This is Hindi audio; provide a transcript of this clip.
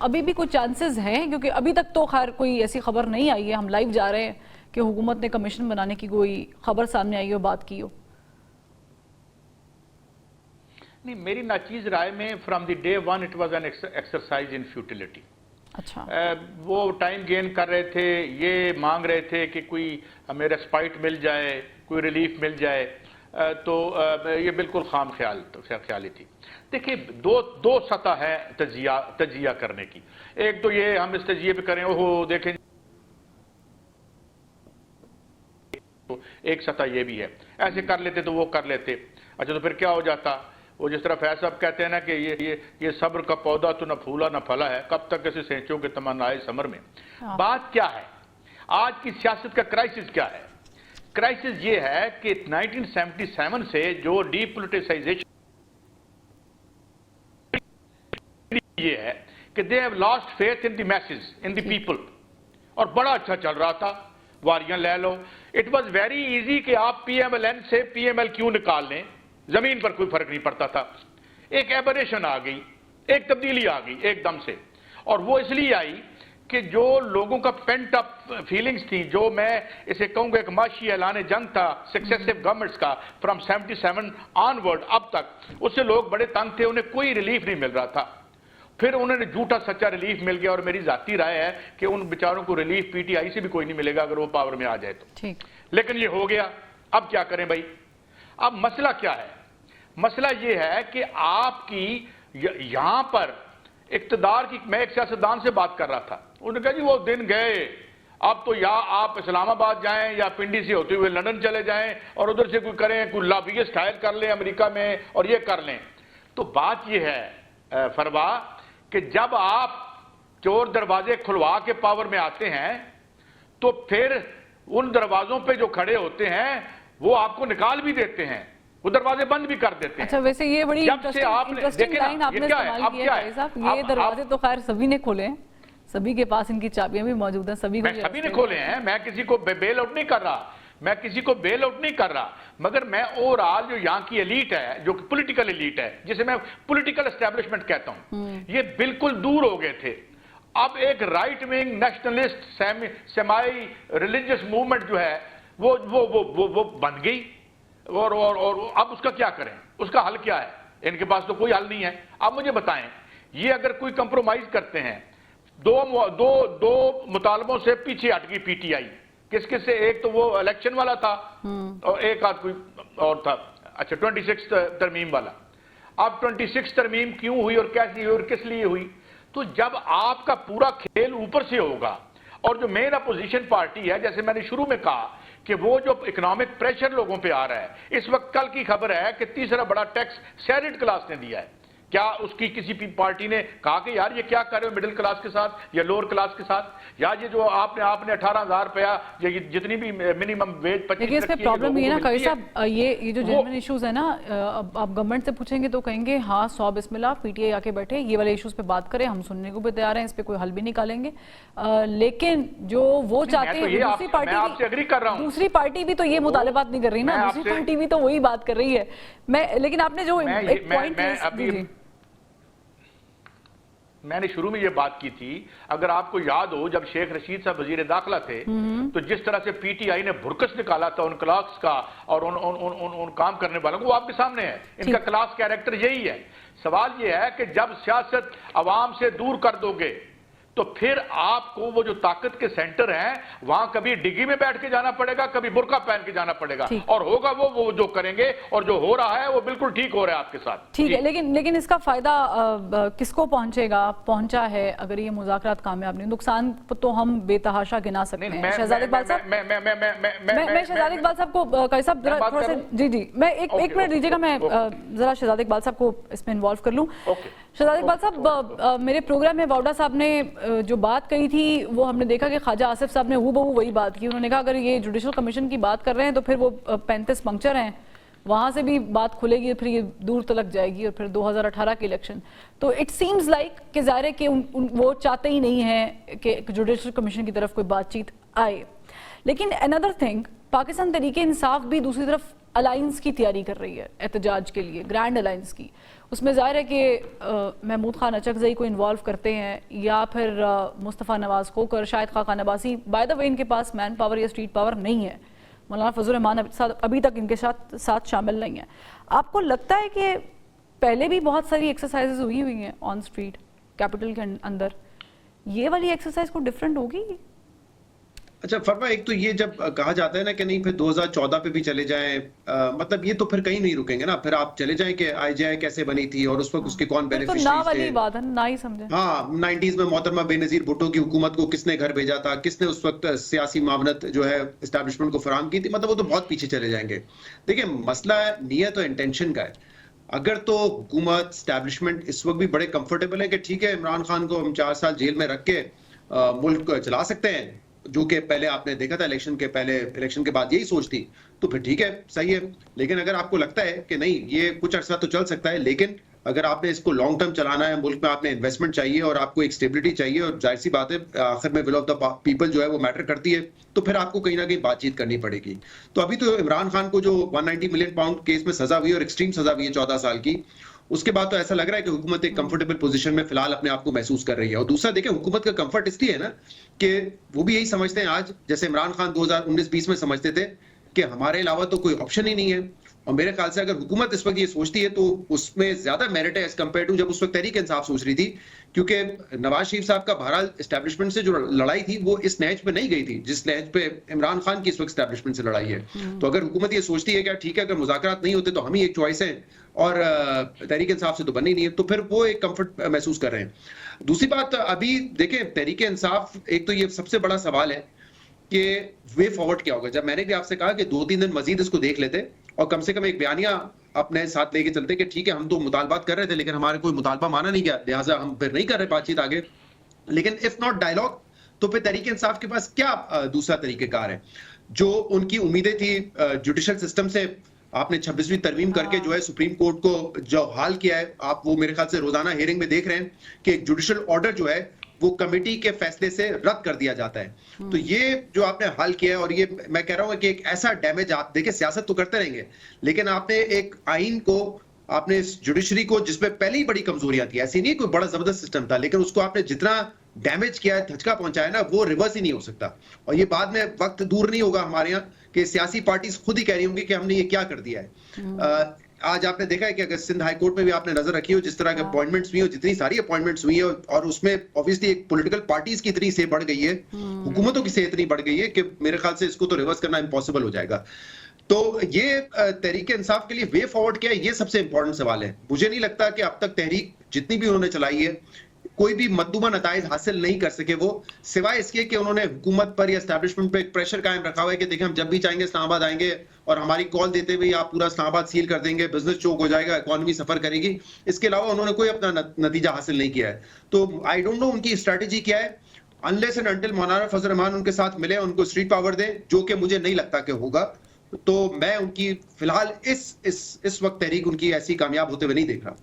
अभी भी कुछ चांसेस हैं, क्योंकि अभी तक तो खैर कोई ऐसी खबर नहीं आई है, हम लाइव जा रहे हैं कि हुकूमत ने कमीशन बनाने की कोई खबर सामने आई हो, बात की हो? नहीं, मेरी नाचीज राय में from the day one it was an exercise in futility. अच्छा। वो टाइम गेन कर रहे थे, ये मांग रहे थे कि कोई हमें रेस्पाइट मिल जाए, कोई रिलीफ मिल जाए, तो ये बिल्कुल खाम ख्याली थी। देखिए, दो सतह है तजिया करने की। एक तो ये हम इस तजिए पे करें, ओहो देखें, एक सतह ये भी है, ऐसे कर लेते तो वो कर लेते। अच्छा, तो फिर क्या हो जाता? वो जिस तरह फैज साहब कहते हैं ना कि ये सब्र का पौधा तो न फूला न फला है, कब तक ऐसे सेंचों के तमन्नाए समर में। बात क्या है? आज की सियासत का क्राइसिस क्या है? क्राइसिस ये है कि 1977 से जो डीपोलिटिसाइजेशन ये है कि they have lost faith in the message, in the people. और बड़ा अच्छा चल रहा था, वारियां ले लो। इट वॉज वेरी इजी कि आप PMLN से PMLQ निकाल लें, जमीन पर कोई फर्क नहीं पड़ता था। एक एबरेशन आ गई, एक तब्दीली आ गई एकदम से, और वो इसलिए आई कि जो लोगों का पेंट अप फीलिंग्स थी, जो मैं इसे कहूंगा एक माशी ऐलान जंग था सक्सेसिव गवर्नमेंट्स का फ्रॉम 77 ऑनवर्ड अब तक, उससे लोग बड़े तंग थे, उन्हें कोई रिलीफ नहीं मिल रहा था। फिर उन्हें झूठा सच्चा रिलीफ मिल गया, और मेरी जाती राय है कि उन बेचारों को रिलीफ PTI से भी कोई नहीं मिलेगा अगर वो पावर में आ जाए तो। ठीक। लेकिन ये हो गया, अब क्या करें भाई? अब मसला क्या है? मसला ये है कि आपकी यहां पर इक्तदार की, मैं एक सियासतदान से बात कर रहा था, उन्होंने कहा जी वो दिन गए, अब तो या आप इस्लामाबाद जाएं या पिंडी से होते हुए लंदन चले जाएं और उधर से कोई करें, कोई लॉबियस्ट हायर कर लें अमेरिका में और ये कर लें। तो बात ये है फरवा कि जब आप चोर दरवाजे खुलवा के पावर में आते हैं तो फिर उन दरवाजों पे जो खड़े होते हैं वो आपको निकाल भी देते हैं, वो दरवाजे बंद भी कर देते हैं। अच्छा, वैसे ये बड़ी इंटरेस्टिंग लाइन आपने इस्तेमाल की है भाई साहब। ये दरवाजे तो खैर सभी ने खोले हैं, सभी के पास इनकी चाबियां भी मौजूद हैं, सभी ने खोले हैं। मैं किसी को बेल आउट नहीं कर रहा, मैं किसी को बेल आउट नहीं कर रहा, मगर मैं ओवरऑल जो यहाँ की एलीट है, जो पॉलिटिकल एलीट है, जिसे मैं पॉलिटिकल एस्टेब्लिशमेंट कहता हूँ, ये बिल्कुल दूर हो गए थे। अब एक right wing nationalist सेमाई religious movement जो है वो बन गई, और अब उसका क्या करें? उसका हल क्या है? इनके पास तो कोई हल नहीं है। अब मुझे बताएं, ये अगर कोई कंप्रोमाइज करते हैं, दो मुतालबों से पीछे हट गई PTI, किस से? एक तो वो इलेक्शन वाला था और एक आध कोई और था, अच्छा 26 तरमीम वाला। अब 26 तरमीम क्यों हुई और कैसी हुई और किस लिए हुई? तो जब आपका पूरा खेल ऊपर से होगा, और जो मेन अपोजिशन पार्टी है, जैसे मैंने शुरू में कहा कि वो जो इकोनॉमिक प्रेशर लोगों पे आ रहा है, इस वक्त कल की खबर है कि तीसरा बड़ा टैक्स सैलरीड क्लास ने दिया है। क्या उसकी किसी पार्टी ने कहा कि यार ये क्या कर रहे हो मिडिल क्लास के साथ या लोअर क्लास के साथ? या ये जो आपने 18,000 रुपया या जितनी भी मिनिमम वेज 25, इसमें प्रॉब्लम ये ना कई साहब, ये जो जेन्युइन इश्यूज है ना, आप गवर्नमेंट से पूछेंगे तो कहेंगे हाँ 100 बिस्मिल्लाह, PTI आके बैठे, ये वाले इश्यूज पे बात करें, हम सुनने को भी तैयार हैं, इस पे कोई हल भी निकालेंगे। लेकिन जो वो चाहते हैं, दूसरी पार्टी, आपसे एग्री कर रहा हूं, दूसरी पार्टी भी तो ये मुतालबात नहीं कर रही ना, दूसरी पार्टी भी तो वही बात कर रही है। लेकिन आपने जो एक पॉइंट, मैंने शुरू में ये बात की थी, अगर आपको याद हो, जब शेख रशीद साहब वजीर दाखिला थे तो जिस तरह से PTI ने भुरकस निकाला था उन क्लास का और उन काम करने वालों को, वो आपके सामने है। इनका क्लास कैरेक्टर यही है। सवाल ये है कि जब सियासत अवाम से दूर कर दोगे तो फिर आपको वो जो ताकत के सेंटर हैं वहां कभी डिग्गी में बैठ के जाना पड़ेगा, कभी बुर्का पहन के जाना पड़ेगा, और होगा वो जो करेंगे, और जो हो रहा है वो बिल्कुल ठीक हो रहा है आपके साथ। ठीक है, लेकिन इसका फायदा किसको पहुंचेगा? पहुंचा है अगर ये मुज़ाकरात कामयाब नहीं, नुकसान तो हम बेतहाशा गिना सकते हैं। शहजाद इकबाल साहब, मैं शहजाद इकबाल साहब को कैसा थोड़ा सा, जी मैं एक मिनट दीजिएगा, मैं जरा शहजाद इकबाल साहब को इसमें इन्वॉल्व कर लूं। शहजाद इकबाल साहब, मेरे प्रोग्राम में वावड़ा साहब ने जो बात कही थी वो हमने देखा कि ख्वाजा आसिफ साहब ने हूबहू वही बात की। उन्होंने कहा अगर ये जुडिशल कमीशन की बात कर रहे हैं तो फिर वो 35 पंक्चर हैं, वहां से भी बात खुलेगी, फिर ये दूर तलक जाएगी, और फिर 2018 के इलेक्शन। तो इट सीम्स लाइक कि ज़ाहिर है कि वो चाहते ही नहीं है कि जुडिशल कमीशन की तरफ कोई बातचीत आए। लेकिन अनदर थिंग, पाकिस्तान तहरीक इंसाफ भी दूसरी तरफ अलायंस की तैयारी कर रही है एहतजाज के लिए, ग्रैंड अलायंस की, उसमें ज़ाहिर है कि महमूद खान अचकज़ई को इन्वॉल्व करते हैं या फिर मुस्तफ़ा नवाज़ होकर Shahid Khan Abbasi. By the way इनके पास मैन पावर या स्ट्रीट पावर नहीं है, मौलाना फजल रहमान अभी तक इनके साथ शामिल नहीं है। आपको लगता है कि पहले भी बहुत सारी एक्सरसाइजेज हुई हैं ऑन स्ट्रीट कैपिटल के अंदर, ये वाली एक्सरसाइज को डिफरेंट होगी? अच्छा फरमा, एक तो ये जब कहा जाता है ना कि नहीं फिर 2014 पे भी चले जाएं, मतलब ये तो फिर कहीं नहीं रुकेंगे ना, फिर आप चले जाएं कि IJI कैसे बनी थी और उस वक्त उसके कौन तो बेनिफिशियरीज ना वाली बात है, ना ही समझे। हाँ, 90s में मोहतरमा बेनजीर भुट्टो की हुकूमत को किसने घर भेजा था, किसने उस वक्त सियासी मामलत जो है एस्टैब्लिशमेंट को फराहम की थी, मतलब वो तो बहुत पीछे चले जाएंगे। देखिए मसला नियत और इंटेंशन का है। अगर तो हुकूमत एस्टैब्लिशमेंट इस वक्त भी बड़े कंफर्टेबल है कि ठीक है इमरान खान को हम 4 साल जेल में रख के मुल्क चला सकते हैं, जो कि पहले आपने देखा था इलेक्शन के पहले, इलेक्शन के बाद यही सोच थी, तो फिर ठीक है, सही है। लेकिन अगर आपको लगता है कि नहीं ये कुछ अर्सा तो चल सकता है, लेकिन अगर आपने इसको लॉन्ग टर्म चलाना है, मुल्क में आपने इन्वेस्टमेंट चाहिए और आपको एक स्टेबिलिटी चाहिए, और जाहिर सी बात है आखिर में विल ऑफ द पीपल जो है वो मैटर करती है, तो फिर आपको कहीं ना कहीं बातचीत करनी पड़ेगी। तो अभी तो इमरान खान को जो 190 मिलियन पाउंड केस में सजा हुई और एक्सट्रीम सजा हुई है 14 साल की, उसके बाद तो ऐसा लग रहा है कि हुकूमत एक कंफर्टेबल पोजीशन में फिलहाल अपने आप को महसूस कर रही है। और दूसरा देखिए हुकूमत का कंफर्ट इसलिए है ना कि वो भी यही समझते हैं आज, जैसे इमरान खान 2019-20 में समझते थे कि हमारे अलावा तो कोई ऑप्शन ही नहीं है। और मेरे ख्याल से अगर हुकूमत इस वक्त ये सोचती है तो उसमें ज्यादा मेरिट है एज कम्पेयर टू जब उस वक्त तहरीक इंसाफ सोच रही थी, क्योंकि नवाज शरीफ साहब का बहरहाल एस्टैब्लिशमेंट से जो लड़ाई थी वो इस नहज पे नहीं गई थी जिस नहज पे इमरान खान की इस वक्त एस्टैब्लिशमेंट से लड़ाई है। तो अगर हुकूमत ये सोचती है कि ठीक है अगर मुज़ाकरात नहीं होते तो हम ही एक चॉइस है और तहरीक इंसाफ से तो बननी नहीं है, तो फिर वो एक कंफर्ट महसूस कर रहे हैं। दूसरी बात अभी देखें तहरीक इंसाफ, एक तो ये सबसे बड़ा सवाल है कि वे फॉरवर्ड क्या होगा। जब मैंने भी आपसे कहा कि 2-3 दिन मजीद इसको देख लेते और कम से कम एक बयानिया अपने साथ लेके चलते कि ठीक है हम तो मुतालबात कर रहे थे लेकिन हमारे कोई मुतालबा माना नहीं गया, लिहाजा हम फिर नहीं कर रहे बातचीत आगे। लेकिन इफ नॉट डायलॉग, तो फिर तहरीक इंसाफ के पास क्या दूसरा तरीकेकार है? जो उनकी उम्मीदें थी जुडिशल सिस्टम से, आपने 26वीं तरमीम करके जो है सुप्रीम कोर्ट को जो हाल किया है, आप वो मेरे ख्याल से रोजाना हियरिंग में देख रहे हैं कि एक जुडिशल ऑर्डर जो है वो कमेटी के फैसले से रद्द कर दिया जाता है। तो ये जो आपने हाल किया है, और ये मैं कह रहा हूं कि एक ऐसा डैमेज, आप देखिए सियासत तो करते रहेंगे लेकिन आपने एक आइन को, आपने जुडिशरी को जिसमें पहले ही बड़ी कमजोरियां थी, ऐसी नहीं कोई बड़ा जबरदस्त सिस्टम था, लेकिन उसको आपने जितना डैमेज किया है, धचका पहुंचाया ना, वो रिवर्स ही नहीं हो सकता। और ये बाद में वक्त दूर नहीं होगा हमारे यहाँ कि सियासी पार्टीज खुद ही कह रही होंगी कि हमने ये क्या कर दिया है। आज आपने देखा है कि अगर सिंध हाई कोर्ट में भी आपने नजर रखी हो, जिस तरह के अपॉइंटमेंट्स हुई हो, जितनी सारी अपॉइंटमेंट्स हुई है, और उसमें ऑब्वियसली एक पॉलिटिकल पार्टीज की इतनी से बढ़ गई है, हुकूमतों की से इतनी बढ़ गई है कि मेरे ख्याल से इसको तो रिवर्स करना इम्पॉसिबल हो जाएगा। तो ये तहरीक इंसाफ के लिए वे फॉरवर्ड क्या है, ये सबसे इंपॉर्टेंट सवाल है। मुझे नहीं लगता कि अब तक तहरीक जितनी भी उन्होंने चलाई है कोई भी मद्दूबा नताइज हासिल नहीं कर सके, वो सिवाय इसके कि उन्होंने हुकूमत पर या एस्टैब्लिशमेंट पे एक प्रेशर कायम रखा हुआ है कि देखिए हम जब भी चाहेंगे इस्लामाबाद आएंगे और हमारी कॉल देते हुए आप पूरा इस्लामाबाद सील कर देंगे, बिजनेस चोक हो जाएगा, इकॉनमी सफर करेगी। इसके अलावा उन्होंने कोई अपना नतीजा हासिल नहीं किया है। तो आई डोंट नो उनकी स्ट्रैटेजी क्या है, अनलेस एंड अंटिल मौलाना फजल रहमान उनके साथ मिले, उनको स्ट्रीट पावर दें, जो कि मुझे नहीं लगता कि होगा। तो मैं उनकी फिलहाल इस वक्त तहरीक उनकी ऐसी कामयाब होते हुए नहीं देख रहा।